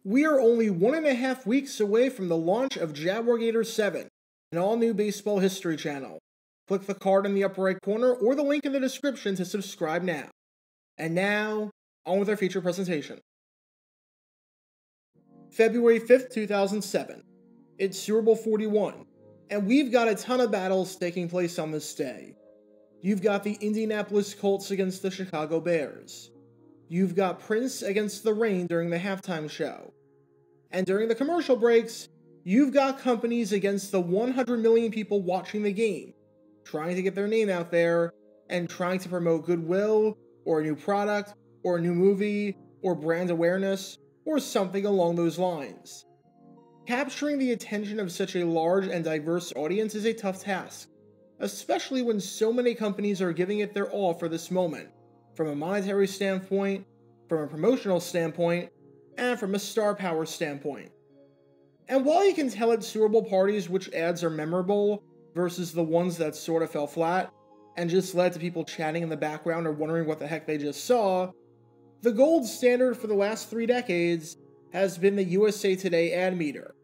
We are only 1.5 weeks away from the launch of Jaguar Gator 7, an all-new baseball history channel. Click the card in the upper right corner or the link in the description to subscribe now. And now, on with our feature presentation. February 5th, 2007. It's Super Bowl 41, and we've got a ton of battles taking place on this day. You've got the Indianapolis Colts against the Chicago Bears. You've got Prince against the Rain during the halftime show. And during the commercial breaks, you've got companies against the 100 million people watching the game, trying to get their name out there, and trying to promote goodwill, or a new product, or a new movie, or brand awareness, or something along those lines. Capturing the attention of such a large and diverse audience is a tough task, especially when so many companies are giving it their all for this moment, from a monetary standpoint, from a promotional standpoint, and from a star power standpoint. And while you can tell at Super Bowl parties which ads are memorable versus the ones that sort of fell flat and just led to people chatting in the background or wondering what the heck they just saw, the gold standard for the last 3 decades has been the USA Today ad meter,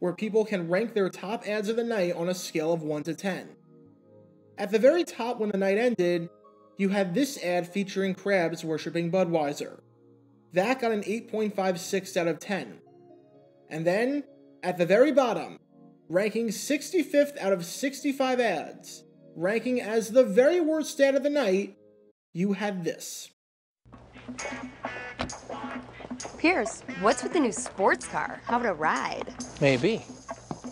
where people can rank their top ads of the night on a scale of 1 to 10. At the very top when the night ended, you had this ad featuring crabs worshipping Budweiser. That got an 8.56 out of 10. And then, at the very bottom, ranking 65th out of 65 ads, ranking as the very worst ad of the night, you had this. Pierce, what's with the new sports car? How about a ride? Maybe.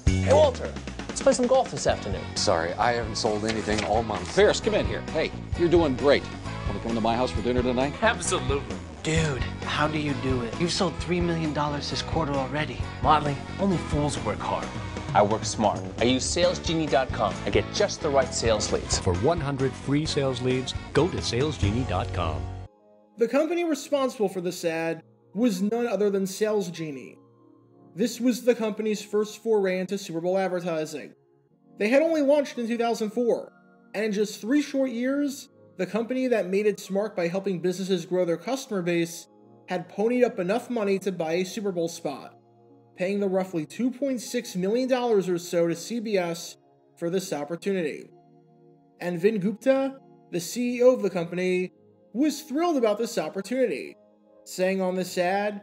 Hey, Walter, let's play some golf this afternoon. Sorry, I haven't sold anything all month. Pierce, come in here. Hey, you're doing great. Want to come to my house for dinner tonight? Absolutely. Dude, how do you do it? You've sold $3 million this quarter already. Motley, only fools work hard. I work smart. I use SalesGenie.com. I get just the right sales leads. For 100 free sales leads, go to SalesGenie.com. The company responsible for this ad was none other than SalesGenie. This was the company's first foray into Super Bowl advertising. They had only launched in 2004, and in just 3 short years, the company that made its mark by helping businesses grow their customer base had ponied up enough money to buy a Super Bowl spot, paying the roughly $2.6 million or so to CBS for this opportunity. And Vin Gupta, the CEO of the company, was thrilled about this opportunity, saying on this ad,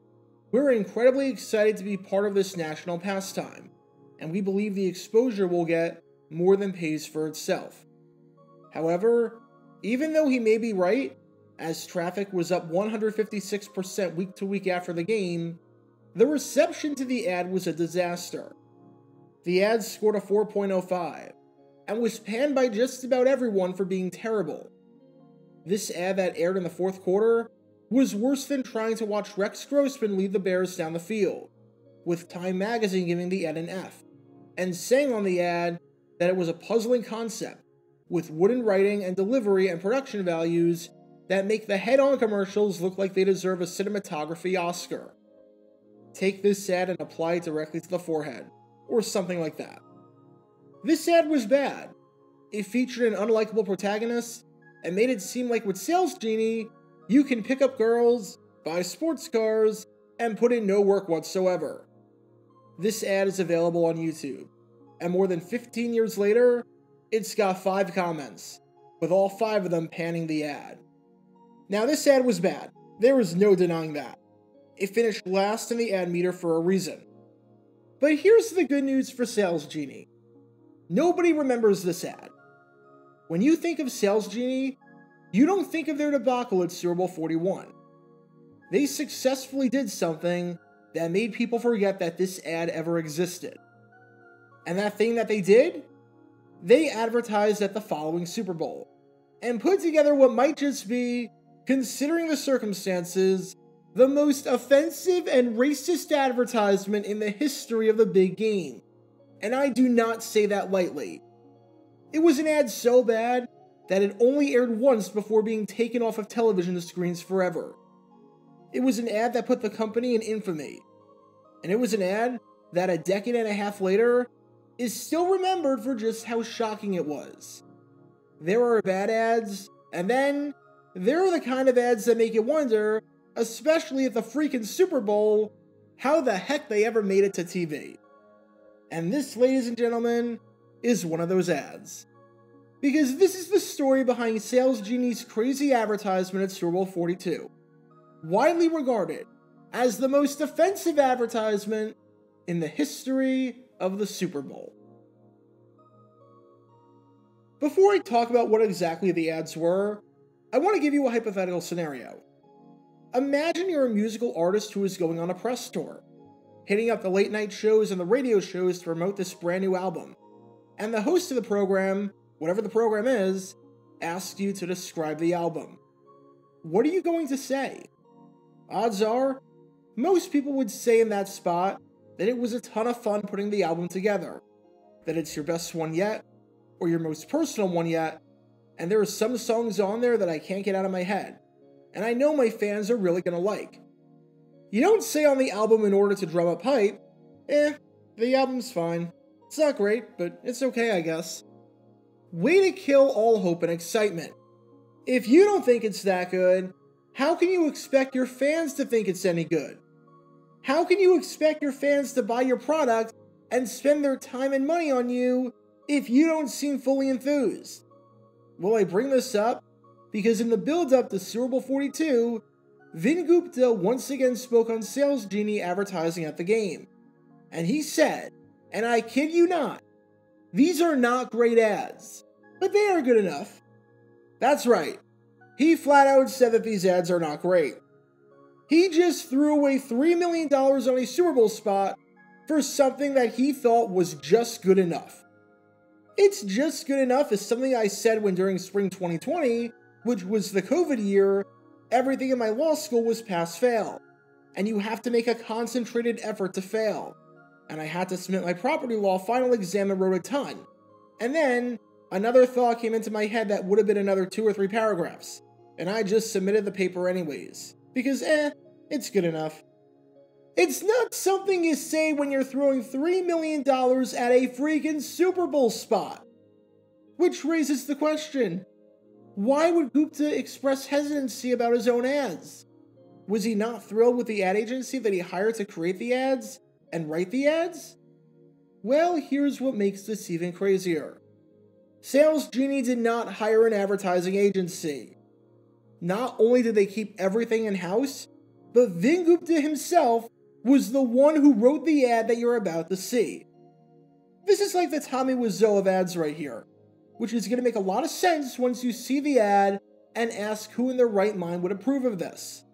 "We're incredibly excited to be part of this national pastime, and we believe the exposure we'll get more than pays for itself." However, even though he may be right, as traffic was up 156% week to week after the game, the reception to the ad was a disaster. The ad scored a 4.05, and was panned by just about everyone for being terrible. This ad that aired in the 4th quarter was worse than trying to watch Rex Grossman lead the Bears down the field, with Time magazine giving the ad an F, and saying on the ad that it was a puzzling concept, with wooden writing and delivery and production values that make the head-on commercials look like they deserve a cinematography Oscar. Take this ad and apply it directly to the forehead, or something like that. This ad was bad. It featured an unlikable protagonist, and made it seem like with SalesGenie, you can pick up girls, buy sports cars, and put in no work whatsoever. This ad is available on YouTube, and more than 15 years later, it's got 5 comments, with all 5 of them panning the ad. Now this ad was bad, there is no denying that. It finished last in the ad meter for a reason. But here's the good news for SalesGenie. Nobody remembers this ad. When you think of SalesGenie, you don't think of their debacle at Super Bowl 41. They successfully did something that made people forget that this ad ever existed. And that thing that they did? They advertised at the following Super Bowl, and put together what might just be, considering the circumstances, the most offensive and racist advertisement in the history of the big game. And I do not say that lightly. It was an ad so bad that it only aired once before being taken off of television screens forever. It was an ad that put the company in infamy. And it was an ad that a decade and a half later is still remembered for just how shocking it was. There are bad ads, and then there are the kind of ads that make you wonder, especially at the freaking Super Bowl, how the heck they ever made it to TV. And this, ladies and gentlemen, is one of those ads. Because this is the story behind SalesGenie's crazy advertisement at Super Bowl XLII, widely regarded as the most offensive advertisement in the history of the Super Bowl. Before I talk about what exactly the ads were, I want to give you a hypothetical scenario. Imagine you're a musical artist who is going on a press tour, hitting up the late night shows and the radio shows to promote this brand new album, and the host of the program, whatever the program is, asks you to describe the album. What are you going to say? Odds are, most people would say in that spot that it was a ton of fun putting the album together, that it's your best one yet, or your most personal one yet, and there are some songs on there that I can't get out of my head, and I know my fans are really gonna like. You don't say on the album in order to drum up hype, the album's fine. It's not great, but it's okay, I guess. Way to kill all hope and excitement. If you don't think it's that good, how can you expect your fans to think it's any good? How can you expect your fans to buy your product and spend their time and money on you if you don't seem fully enthused? Well, I bring this up because in the build-up to Super Bowl XLII, Vin Gupta once again spoke on SalesGenie advertising at the game. And he said, and I kid you not, these are not great ads, but they are good enough. That's right. He flat out said that these ads are not great. He just threw away $3 million on a Super Bowl spot for something that he thought was just good enough. It's just good enough is something I said when during spring 2020, which was the COVID year, everything in my law school was pass-fail, and you have to make a concentrated effort to fail. And I had to submit my property law final exam and wrote a ton. And then, another thought came into my head that would have been another 2 or 3 paragraphs, and I just submitted the paper anyways, because it's good enough. It's not something you say when you're throwing $3 million at a freaking Super Bowl spot. Which raises the question, why would Gupta express hesitancy about his own ads? Was he not thrilled with the ad agency that he hired to create the ads and write the ads? Well, here's what makes this even crazier. SalesGenie did not hire an advertising agency. Not only did they keep everything in-house, but Vin Gupta himself was the one who wrote the ad that you're about to see. This is like the Tommy Wiseau of ads right here, which is going to make a lot of sense once you see the ad and ask who in their right mind would approve of this.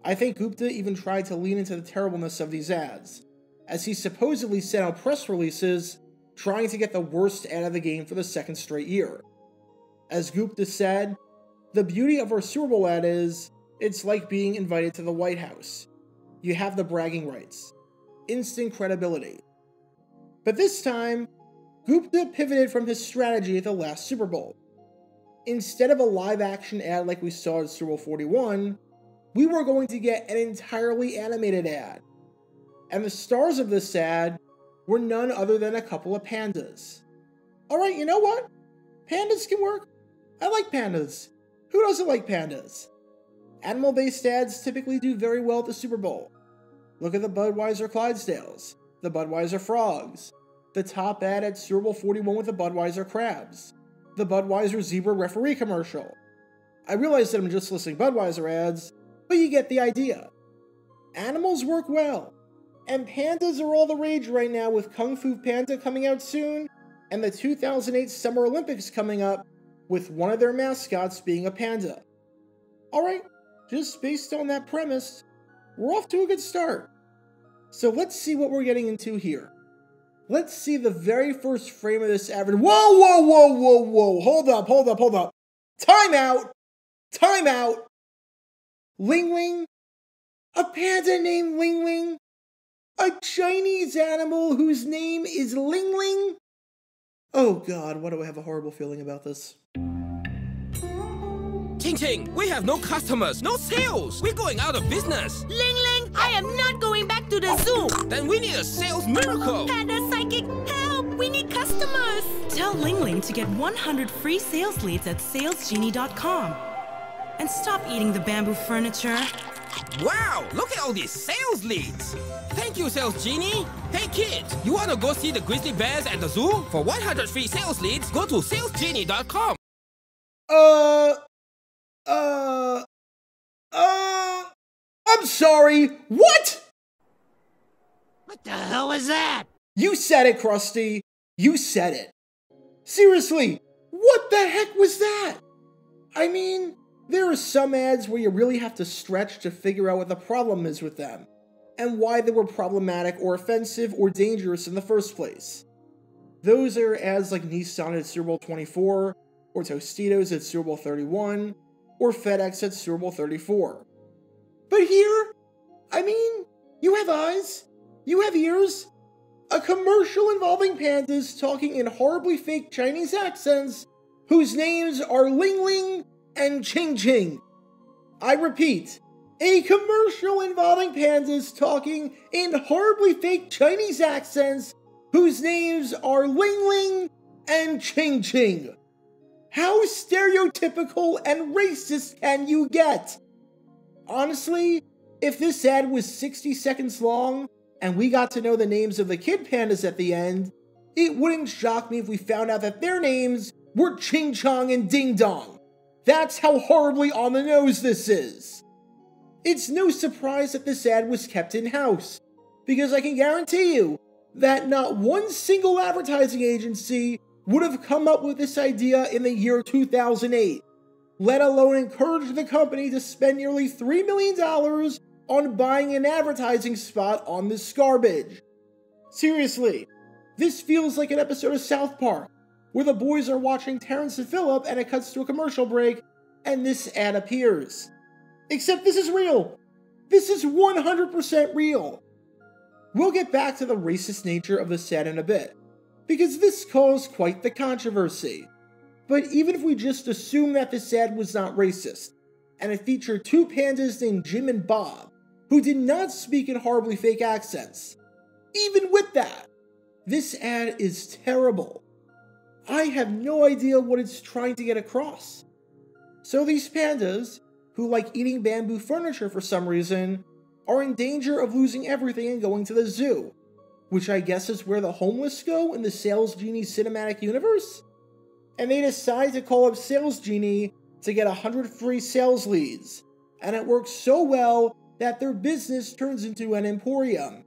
I think Gupta even tried to lean into the terribleness of these ads, as he supposedly sent out press releases trying to get the worst ad of the game for the second straight year. As Gupta said, the beauty of our Super Bowl ad is, it's like being invited to the White House. You have the bragging rights, instant credibility. But this time, Gupta pivoted from his strategy at the last Super Bowl. Instead of a live-action ad like we saw at Super Bowl 41, we were going to get an entirely animated ad. And the stars of this ad were none other than a couple of pandas. Alright, you know what? Pandas can work. I like pandas. Who doesn't like pandas? Animal-based ads typically do very well at the Super Bowl. Look at the Budweiser Clydesdales, the Budweiser Frogs, the top ad at Super Bowl 41 with the Budweiser Crabs, the Budweiser Zebra referee commercial. I realize that I'm just listing Budweiser ads, but you get the idea. Animals work well, and pandas are all the rage right now with Kung Fu Panda coming out soon, and the 2008 Summer Olympics coming up with one of their mascots being a panda. Alright, just based on that premise, we're off to a good start. So let's see what we're getting into here. Let's see the very first frame of this advert. Whoa! Hold up. Time out! Ling Ling? A panda named Ling Ling? A Chinese animal whose name is Ling Ling? Oh god, why do I have a horrible feeling about this? Ting Ting, we have no customers, no sales. We're going out of business. Ling Ling, I am not going back to the zoo. Then we need a sales miracle. Panda Psychic, help! We need customers. Tell Ling Ling to get 100 free sales leads at SalesGenie.com. And stop eating the bamboo furniture. Wow, look at all these sales leads. Thank you, SalesGenie. Hey kids, you wanna go see the grizzly bears at the zoo? For 100 free sales leads, go to SalesGenie.com. I'm sorry, what? What the hell was that? You said it, Krusty. You said it. Seriously, what the heck was that? I mean, there are some ads where you really have to stretch to figure out what the problem is with them, and why they were problematic or offensive or dangerous in the first place. Those are ads like Nissan at Super Bowl 24, or Tostitos at Super Bowl 31, or FedEx at Super Bowl 34. But here, I mean, you have eyes, you have ears. A commercial involving pandas talking in horribly fake Chinese accents whose names are Ling Ling and Ching Ching. I repeat, a commercial involving pandas talking in horribly fake Chinese accents whose names are Ling Ling and Ching Ching. How stereotypical and racist can you get? Honestly, if this ad was 60 seconds long, and we got to know the names of the kid pandas at the end, it wouldn't shock me if we found out that their names were Ching Chong and Ding Dong. That's how horribly on the nose this is. It's no surprise that this ad was kept in-house, because I can guarantee you that not one single advertising agency would have come up with this idea in the year 2008, let alone encourage the company to spend nearly $3 million on buying an advertising spot on this garbage. Seriously, this feels like an episode of South Park, where the boys are watching Terrence and Phillip and it cuts to a commercial break, and this ad appears. Except this is real. This is 100% real. We'll get back to the racist nature of this ad in a bit, because this caused quite the controversy. But even if we just assume that this ad was not racist, and it featured two pandas named Jim and Bob, who did not speak in horribly fake accents, even with that, this ad is terrible. I have no idea what it's trying to get across. So these pandas, who like eating bamboo furniture for some reason, are in danger of losing everything and going to the zoo, which I guess is where the homeless go in the SalesGenie cinematic universe? And they decide to call up SalesGenie to get 100 free sales leads, and it works so well that their business turns into an emporium.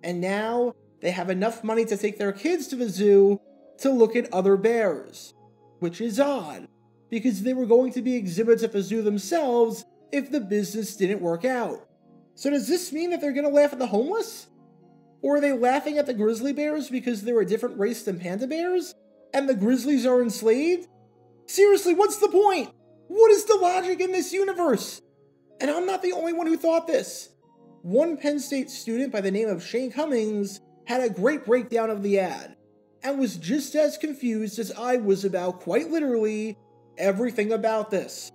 And now, they have enough money to take their kids to the zoo to look at other bears. Which is odd, because they were going to be exhibits at the zoo themselves if the business didn't work out. So does this mean that they're gonna laugh at the homeless? Or are they laughing at the grizzly bears because they're a different race than panda bears? And the grizzlies are enslaved? Seriously, what's the point? What is the logic in this universe? And I'm not the only one who thought this. One Penn State student by the name of Shane Cummings had a great breakdown of the ad, and was just as confused as I was about, quite literally, everything about this.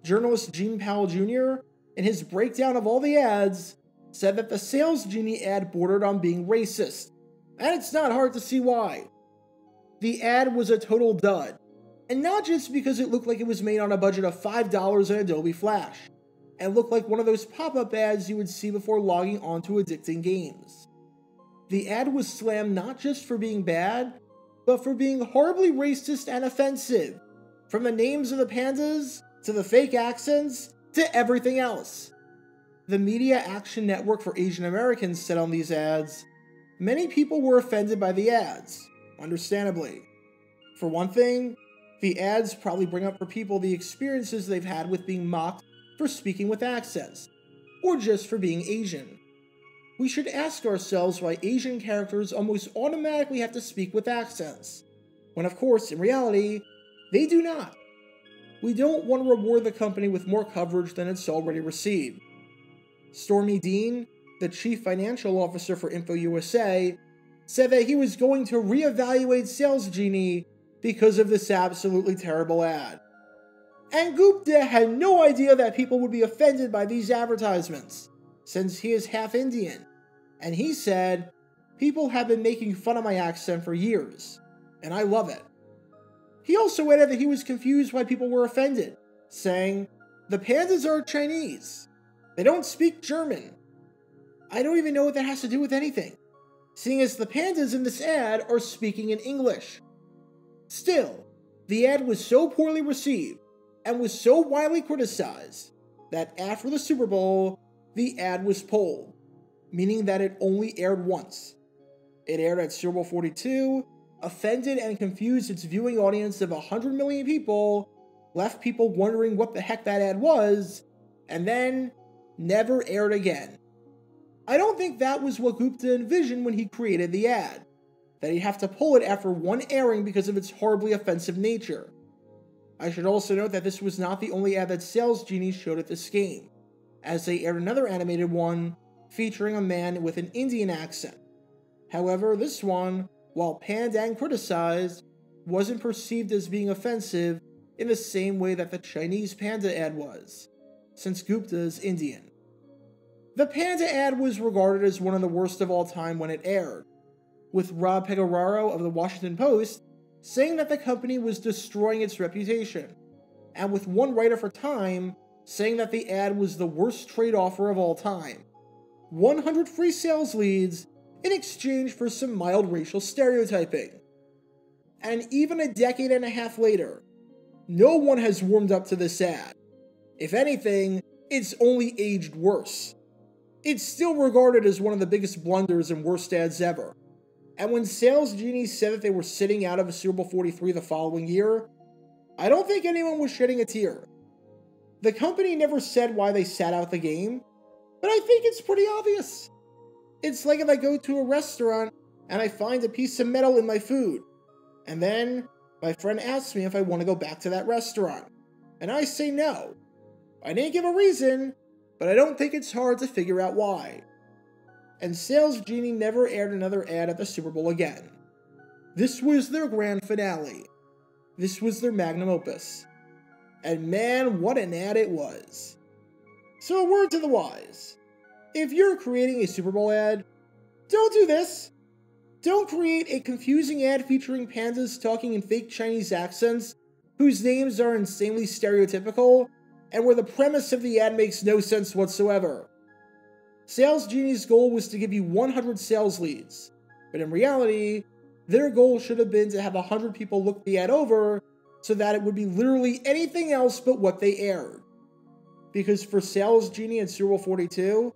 Journalist Gene Powell Jr., in his breakdown of all the ads, said that the SalesGenie ad bordered on being racist, and it's not hard to see why. The ad was a total dud, and not just because it looked like it was made on a budget of $5 in Adobe Flash, and looked like one of those pop-up ads you would see before logging onto addicting games. The ad was slammed not just for being bad, but for being horribly racist and offensive, from the names of the pandas, to the fake accents, to everything else. The Media Action Network for Asian Americans said on these ads, many people were offended by the ads, understandably. For one thing, the ads probably bring up for people the experiences they've had with being mocked for speaking with accents, or just for being Asian. We should ask ourselves why Asian characters almost automatically have to speak with accents, when of course, in reality, they do not. We don't want to reward the company with more coverage than it's already received. Stormy Dean, the chief financial officer for InfoUSA, said that he was going to reevaluate SalesGenie because of this absolutely terrible ad. And Gupta had no idea that people would be offended by these advertisements, since he is half Indian, and he said, people have been making fun of my accent for years, and I love it. He also added that he was confused why people were offended, saying, the pandas are Chinese. They don't speak German. I don't even know what that has to do with anything, seeing as the pandas in this ad are speaking in English. Still, the ad was so poorly received and was so widely criticized that after the Super Bowl, the ad was pulled, meaning that it only aired once. It aired at Super Bowl 42, offended and confused its viewing audience of 100 million people, left people wondering what the heck that ad was, and then never aired again. I don't think that was what Gupta envisioned when he created the ad, that he'd have to pull it after one airing because of its horribly offensive nature. I should also note that this was not the only ad that SalesGenie showed at this game, as they aired another animated one featuring a man with an Indian accent. However, this one, while panned and criticized, wasn't perceived as being offensive in the same way that the Chinese panda ad was, since Gupta is Indian. The panda ad was regarded as one of the worst of all time when it aired, with Rob Pegoraro of the Washington Post saying that the company was destroying its reputation, and with one writer for Time saying that the ad was the worst trade offer of all time. 100 free sales leads in exchange for some mild racial stereotyping. And even a decade and a half later, no one has warmed up to this ad. If anything, it's only aged worse. It's still regarded as one of the biggest blunders and worst ads ever. And when SalesGenie said that they were sitting out of a Super Bowl 43 the following year, I don't think anyone was shedding a tear. The company never said why they sat out the game, but I think it's pretty obvious. It's like if I go to a restaurant and I find a piece of metal in my food, and then my friend asks me if I want to go back to that restaurant, and I say no. I didn't give a reason, but I don't think it's hard to figure out why. And SalesGenie never aired another ad at the Super Bowl again. This was their grand finale. This was their magnum opus. And man, what an ad it was. So a word to the wise. If you're creating a Super Bowl ad, don't do this. Don't create a confusing ad featuring pandas talking in fake Chinese accents, whose names are insanely stereotypical, and where the premise of the ad makes no sense whatsoever. SalesGenie's goal was to give you 100 sales leads, but in reality, their goal should have been to have 100 people look the ad over so that it would be literally anything else but what they aired. Because for SalesGenie and Super Bowl 42,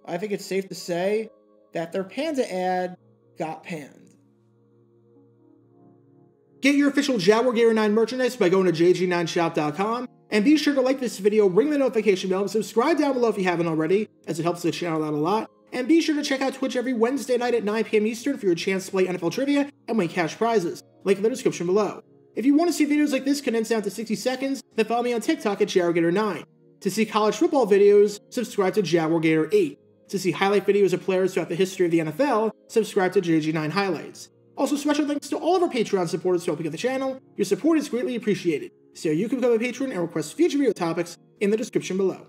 I think it's safe to say that their panda ad got panned. Get your official Jaguar Gator 9 merchandise by going to jg9shop.com, and be sure to like this video, ring the notification bell, and subscribe down below if you haven't already, as it helps the channel out a lot. And be sure to check out Twitch every Wednesday night at 9 p.m. Eastern for your chance to play NFL trivia and win cash prizes. Link in the description below. If you want to see videos like this condensed down to 60 seconds, then follow me on TikTok at Jaguar Gator 9. To see college football videos, subscribe to Jaguar Gator 8. To see highlight videos of players throughout the history of the NFL, subscribe to JG9 Highlights. Also, special thanks to all of our Patreon supporters helping out the channel. Your support is greatly appreciated. So you can become a patron and request future video topics in the description below.